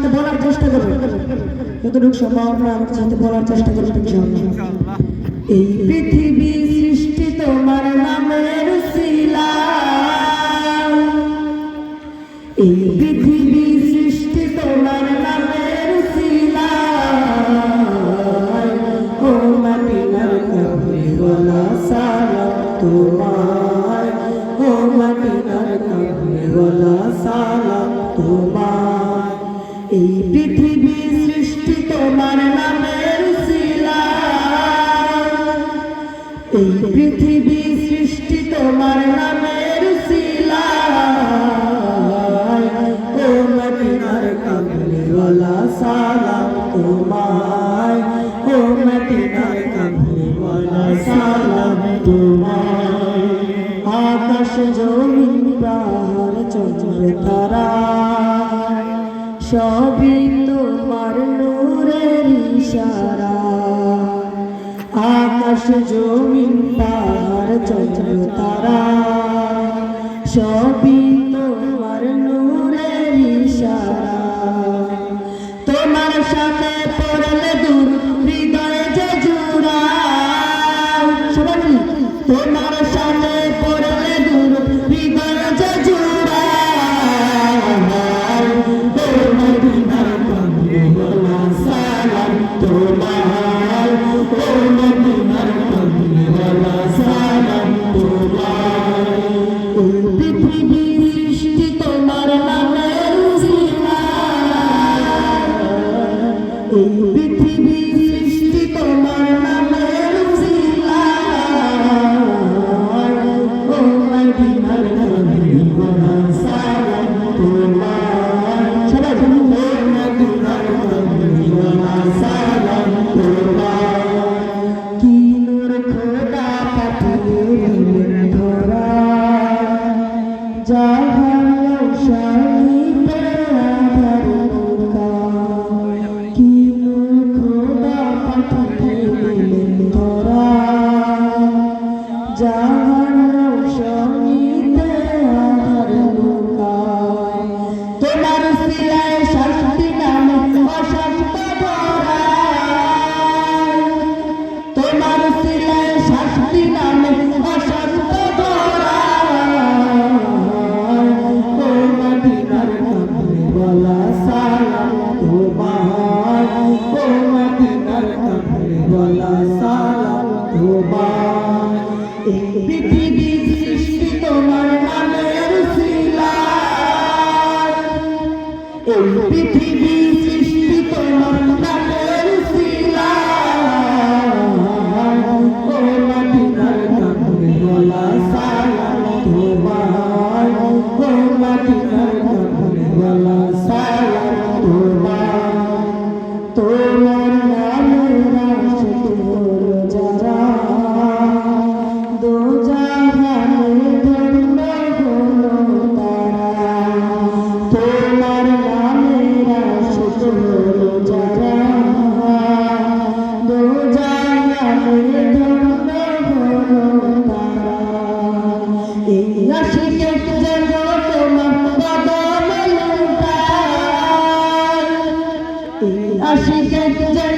সাথে বলার চেষ্টা করবেন, যতটুকু সম্ভব আপনারা আমার সাথে বলার চেষ্টা করবেন ইনশাআল্লাহ। এই পৃথিবী সৃষ্টি তোমার নামের উসিলায়, এই পৃথিবী সৃষ্টি তোমার নামের উসিলায়, ও মদিনার কামলিওয়ালা সালাম তোমায়, ও মদিনার কামলিওয়ালা সালাম তোমায়। এই পৃথিবী সৃষ্টি তোমার নামের উসিলায়, এই পৃথিবী সৃষ্টি তোমার নামের উসিলায়, ও মদিনার কামলিওয়ালা সালাম তোমায়, ও মদিনার কামলিওয়ালা সালাম তোমায়। আকাশ জমিন পাহাড় চন্দ্র তারা সবই তোমার নূরের ইশারা, আকাশ জমিন পাহাড় চন্দ্র তারা সবই তোমার নূরের ইশারা। তোমার সামনে পড়লে দূর হৃদয়ে যে জুড়ায়, সবাই তোমার সামনে পড়লে দূর হৃদয়ে যে জুড়ায়, ও মদিনার কামলিওয়ালা সালাম তোমায়, ও মদিনার কামলিওয়ালা সালাম তোমায়। এই পৃথিবী সৃষ্টি তোমার নামের উসিলায়, এই পৃথিবী সৃষ্টি তোমার নামের উসিলায়, ও মদিনার কামলিওয়ালা সালাম তোমায়। সবাই ও মদিনার কামলিওয়ালা সালাম তোমায়। কি নূর খোদা পাঠিয়ে দিলেন ধরায়, জাহান রৌশনীতে আঁধার নৌকায়, কি নূর খোদা পাঠিয়ে দিলেন ধরায়, জাহান রৌশনীতে আঁধার নৌকায়। তোমার উসিলায় শান্তি নামে অশান্ত গড়ায়, তোমার উসিলায় শান্তি নামে অশান্ত গড়ায়, ও মদিনার কামলিওয়ালা সালাম তোমায়, ও মদিনার কামলিওয়ালা সালাম তোমায়। এই পৃথিবী সৃষ্টি তোমার নামের উসিলায়, এই পৃথিবী সৃষ্টি তোমার নামের উসিলায়, ও মদিনার কামলিওয়ালা সালাম তোমায়, ও মদিনার কামলিওয়ালা সালাম তোমায়। তোমার নামের আশিক হলো যারা, দোজাহানে ধন্য হলো তারা। তোমার নামের আশিক হলো যারা, দোজাহানে ধন্য হলো তারা। এই আশিকের যেন তোমার কদমে লুটায়, এই আশিকের যেন